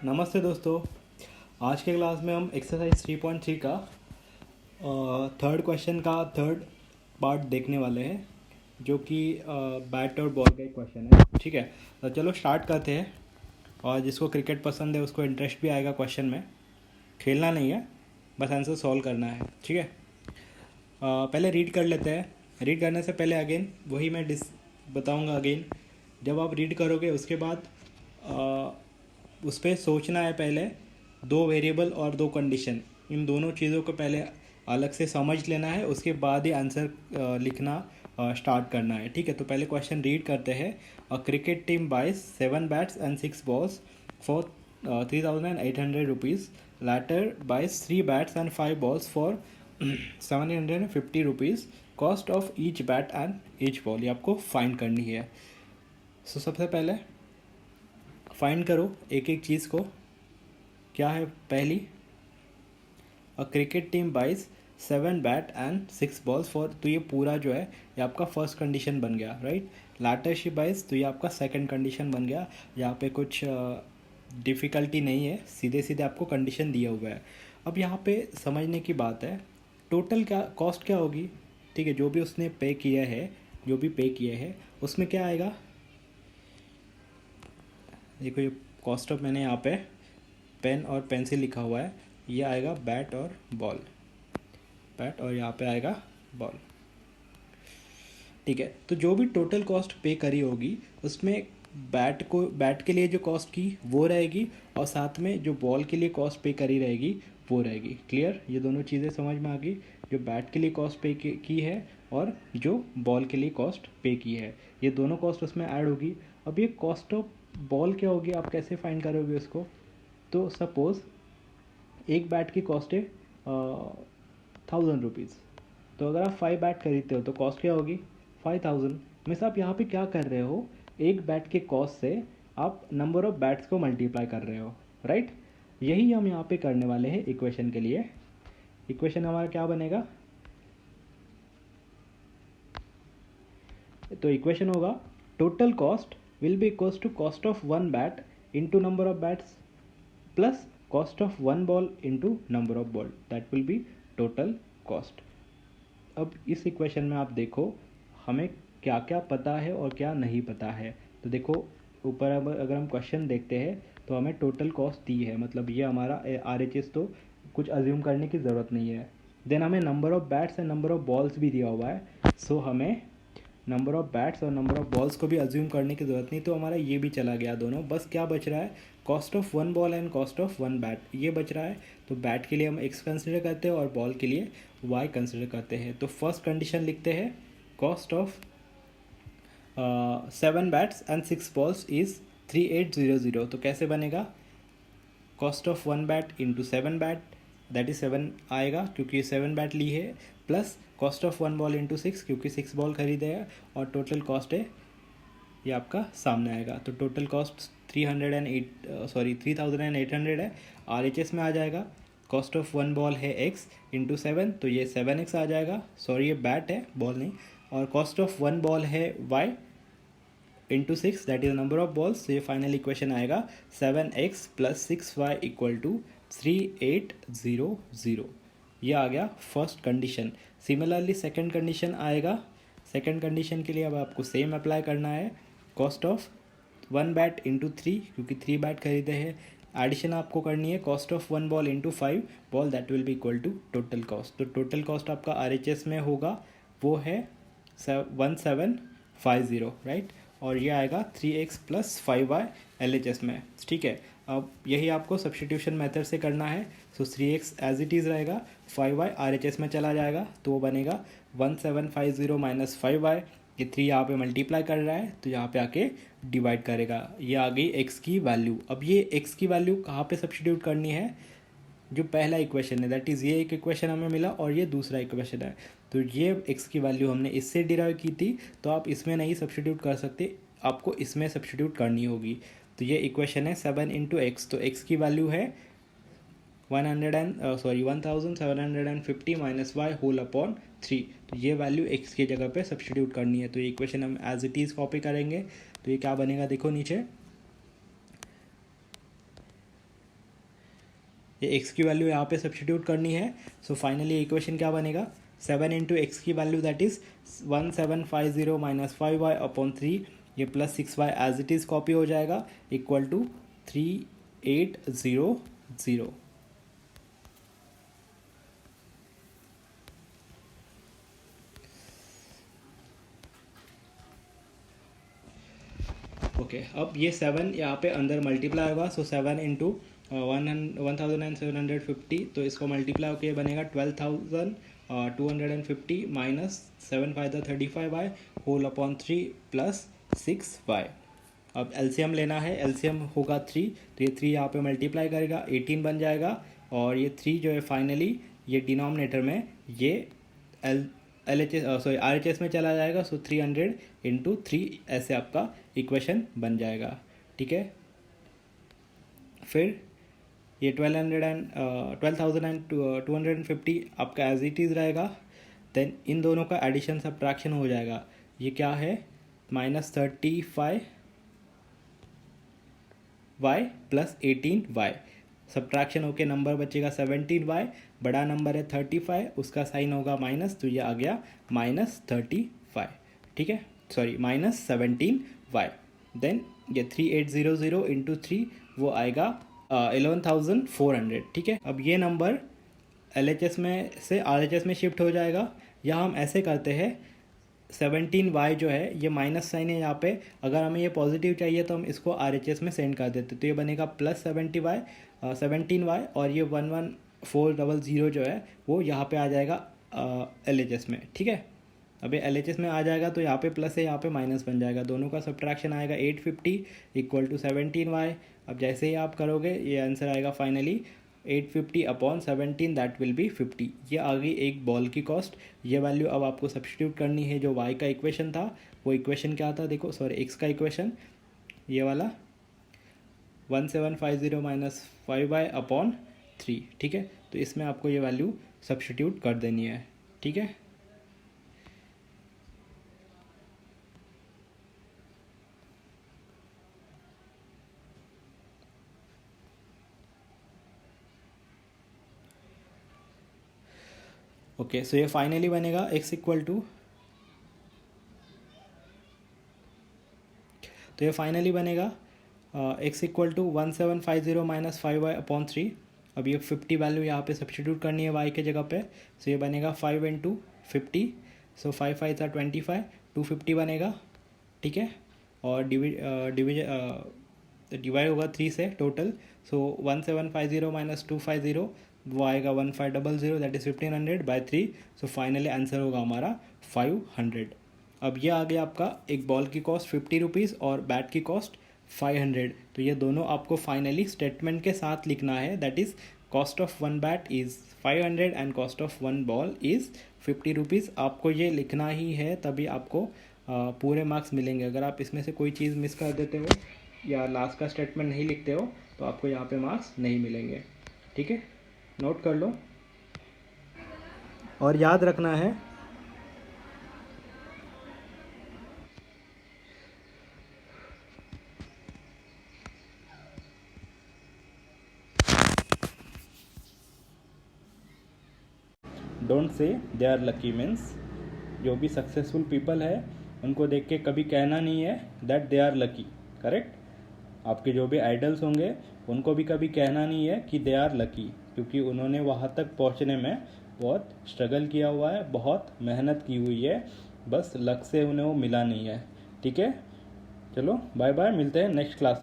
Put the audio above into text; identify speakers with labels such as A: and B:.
A: नमस्ते दोस्तों। आज के क्लास में हम एक्सरसाइज 3.3 का थर्ड क्वेश्चन का थर्ड पार्ट देखने वाले हैं, जो कि बैट और बॉल का एक क्वेश्चन है। ठीक है, तो चलो स्टार्ट करते हैं। और जिसको क्रिकेट पसंद है उसको इंटरेस्ट भी आएगा क्वेश्चन में। खेलना नहीं है, बस आंसर सॉल्व करना है। ठीक है, पहले रीड कर लेते हैं। रीड करने से पहले अगेन वही मैं बताऊंगा अगेन। जब आप रीड करोगे उसके बाद उस पर सोचना है पहले। दो वेरिएबल और दो कंडीशन, इन दोनों चीज़ों को पहले अलग से समझ लेना है, उसके बाद ही आंसर लिखना स्टार्ट करना है। ठीक है, तो पहले क्वेश्चन रीड करते हैं। A cricket team buys 7 bats and 6 balls for 3,800 rupees. Later buys 3 bats and 5 balls for 750 rupees. Cost of each bat and each ball, ये आपको फाइंड करनी है। सो सबसे पहले फाइंड करो एक एक चीज़ को। क्या है पहली, a cricket team buys 7 bat and 6 balls for, तो ये पूरा जो है ये आपका फर्स्ट कंडीशन बन गया, राइट। लैटर शी बाइज, तो ये आपका सेकंड कंडीशन बन गया। यहाँ पे कुछ डिफ़िकल्टी नहीं है, सीधे सीधे आपको कंडीशन दिया हुआ है। अब यहाँ पे समझने की बात है, टोटल क्या कॉस्ट क्या होगी। ठीक है, जो भी उसने पे किया है, जो भी पे किया है उसमें क्या आएगा। देखो ये कॉस्ट ऑफ, मैंने यहाँ पे पेन और पेंसिल लिखा हुआ है, ये आएगा बैट और बॉल, बैट और यहाँ पे आएगा बॉल। ठीक है, तो जो भी टोटल कॉस्ट पे करी होगी उसमें बैट के लिए जो कॉस्ट की वो रहेगी, और साथ में जो बॉल के लिए कॉस्ट पे करी रहेगी वो रहेगी। क्लियर, ये दोनों चीज़ें समझ में आ गई। जो बैट के लिए कॉस्ट पे की है और जो बॉल के लिए कॉस्ट पे की है, ये दोनों कॉस्ट उसमें ऐड होगी। अब ये कॉस्ट ऑफ बॉल क्या होगी, आप कैसे फाइंड करोगे उसको। तो सपोज़ एक बैट की कॉस्ट है 1,000 रुपीज़। तो अगर आप 5 बैट खरीदते हो तो कॉस्ट क्या होगी 5,000। मीन्स आप यहाँ पे क्या कर रहे हो, एक बैट के कॉस्ट से आप नंबर ऑफ बैट्स को मल्टीप्लाई कर रहे हो, राइट। यही हम यहाँ पे करने वाले हैं इक्वेशन के लिए। इक्वेशन हमारा क्या बनेगा, तो इक्वेशन होगा total cost will be equals to cost of 1 bat into number of bats plus cost of 1 ball into number of ball, that will be total cost. अब इस इक्वेशन में आप देखो हमें क्या क्या पता है और क्या नहीं पता है। तो देखो ऊपर अगर हम क्वेश्चन देखते हैं तो हमें टोटल कॉस्ट दी है, मतलब ये हमारा RHS, तो कुछ अज्यूम करने की ज़रूरत नहीं है। देन हमें number of bats and number of balls भी दिया हुआ है, सो हमें नंबर ऑफ़ बैट्स और नंबर ऑफ़ बॉल्स को भी अज्यूम करने की ज़रूरत नहीं। तो हमारा ये भी चला गया दोनों। बस क्या बच रहा है, cost of 1 ball and cost of 1 bat, ये बच रहा है। तो बैट के लिए हम x कंसिडर करते हैं और बॉल के लिए y कंसिडर करते हैं। तो फर्स्ट कंडीशन लिखते हैं, cost of 7 bats and 6 balls is 3800। तो कैसे बनेगा, cost of 1 bat into 7 bat, that is 7 आएगा क्योंकि 7 बैट ली है, plus cost of 1 ball into 6 क्योंकि 6 बॉल खरीदे हैं, और टोटल कॉस्ट है ये आपका सामने आएगा। तो टोटल कॉस्ट 3,800 है। RHS में आ जाएगा, कॉस्ट ऑफ 1 बॉल है x इंटू 7, तो ये 7x आ जाएगा। सॉरी ये बैट है, बॉल नहीं। और कॉस्ट ऑफ 1 बॉल है y into 6, that is number of balls. तो ये फाइनल इक्वेशन आएगा 7x plus 6y equal to 3800। ये आ गया first condition. Similarly second condition आएगा। सेकंड कंडीशन के लिए अब आपको सेम अप्लाई करना है, कॉस्ट ऑफ 1 बैट इंटू 3 क्योंकि 3 बैट खरीदे हैं। एडिशन आपको करनी है cost of 1 ball into 5 ball, that will be equal to total cost. तो टोटल कॉस्ट आपका RHS में होगा वो है 1750, राइट। और ये आएगा 3x प्लस 5y LHS में। ठीक है, अब यही आपको सब्सटीट्यूशन मेथड से करना है। सो 3x एज इट इज़ रहेगा, 5y RHS में चला जाएगा, तो वो बनेगा 1750 माइनस 5y। ये 3 यहाँ पे मल्टीप्लाई कर रहा है तो यहाँ पे आके डिवाइड करेगा। ये आ गई x की वैल्यू। अब ये x की वैल्यू कहाँ पे सब्सटीट्यूट करनी है, जो पहला इक्वेशन है, दैट इज़ ये एक इक्वेशन हमें मिला और ये दूसरा इक्वेशन है। तो ये x की वैल्यू हमने इससे डिराइव की थी, तो आप इसमें नहीं सब्सटीट्यूट कर सकते, आपको इसमें सब्सटीट्यूट करनी होगी। तो ये इक्वेशन है 7 इंटू एक्स, तो x की वैल्यू है 1750 माइनस y होल अपॉन 3। तो ये वैल्यू x की जगह पे सब्स्टिट्यूट करनी है। तो ये इक्वेशन हम एज इट इज़ कॉपी करेंगे। तो ये क्या बनेगा, देखो नीचे ये x की वैल्यू यहाँ पे सब्स्टिट्यूट करनी है। सो फाइनली इक्वेशन क्या बनेगा, 7 इंटू एक्स की value that is 1750 minus 5y upon 3, ये plus 6y as it is copy हो जाएगा, इक्वल टू 3800। ओके अब ये 7 यहाँ पे अंदर मल्टीप्लाई होगा। सो 7 इंटू 1750, तो इसको मल्टीप्लाई होकर बनेगा 12,250 minus 7 5 35y whole upon 3 plus 6y। अब एलसीएम लेना है, एलसीएम होगा 3, तो ये 3 यहाँ पे मल्टीप्लाई करेगा 18 बन जाएगा, और ये 3 जो है फाइनली ये डिनोमिनेटर में ये RHS में चला जाएगा। सो 300 इंटू 3 ऐसे आपका इक्वेशन बन जाएगा। ठीक है, फिर ये 12,250 आपका एज इट इज़ रहेगा। देन इन दोनों का एडिशन सब्ट्रैक्शन हो जाएगा। ये क्या है, -35y प्लस 18y, सब्ट्रैक्शन होके नंबर बचेगा 17y, बड़ा नंबर है 35, उसका साइन होगा माइनस, तो ये आ गया -35। ठीक है, सॉरी -17y। देन ये 3800 इंटू 3 वो आएगा 11,400। ठीक है, अब ये नंबर LHS में से RHS में शिफ्ट हो जाएगा। या हम ऐसे करते हैं, 17y जो है ये माइनस साइन है यहाँ पे, अगर हमें ये पॉजिटिव चाहिए तो हम इसको RHS में सेंड कर देते, तो ये बनेगा प्लस 17y और ये 11400 जो है वो यहाँ पे आ जाएगा LHS में। ठीक है, अब ये LHS में आ जाएगा तो यहाँ पे प्लस है, यहाँ पे माइनस बन जाएगा, दोनों का सब्ट्रैक्शन आएगा 850 इक्वल टू 17y। अब जैसे ही आप करोगे ये आंसर आएगा finally 850 upon 17, that will B 50। ये आ गई एक बॉल की कॉस्ट। ये वैल्यू अब आपको सब्स्टिट्यूट करनी है। जो y का इक्वेशन था वो इक्वेशन क्या था, देखो सॉरी x का इक्वेशन ये वाला 1750 माइनस 5y अपॉन 3। ठीक है, तो इसमें आपको ये वैल्यू सब्स्टिट्यूट कर देनी है। ठीक है, ओके सो ये फाइनली बनेगा x इक्वल टू, तो ये फाइनली बनेगा x equal to 1750 minus 5y upon 3। अब ये 50 वैल्यू यहाँ पे सब्स्टिट्यूट करनी है y के जगह पे। सो ये बनेगा 5 इंटू 50, सो 5 5 था 25, 250 बनेगा। ठीक है, और डिवाइड होगा 3 से टोटल। सो 1750 माइनस 250 वो आएगा 1500, that is 1500 by 3। So finally answer होगा हमारा 500। अब ये आ गया आपका एक बॉल की कॉस्ट 50 रुपीज़ और बैट की कॉस्ट 500। तो ये दोनों आपको फाइनली स्टेटमेंट के साथ लिखना है, that is cost of one bat is 500 and cost of one ball is 50 rupees. आपको ये लिखना ही है, तभी आपको पूरे मार्क्स मिलेंगे। अगर आप इसमें से कोई चीज़ मिस कर देते हो या लास्ट का स्टेटमेंट नहीं लिखते हो तो आपको यहाँ पे मार्क्स नहीं मिलेंगे। ठीक है, नोट कर लो और याद रखना है don't say they are lucky. Means जो भी सक्सेसफुल पीपल है उनको देख के कभी कहना नहीं है that they are lucky. Correct, आपके जो भी आइडल्स होंगे उनको भी कभी कहना नहीं है कि दे आर लकी, क्योंकि उन्होंने वहाँ तक पहुँचने में बहुत स्ट्रगल किया हुआ है, बहुत मेहनत की हुई है, बस लक से उन्हें वो मिला नहीं है। ठीक है, चलो बाय बाय, मिलते हैं नेक्स्ट क्लास।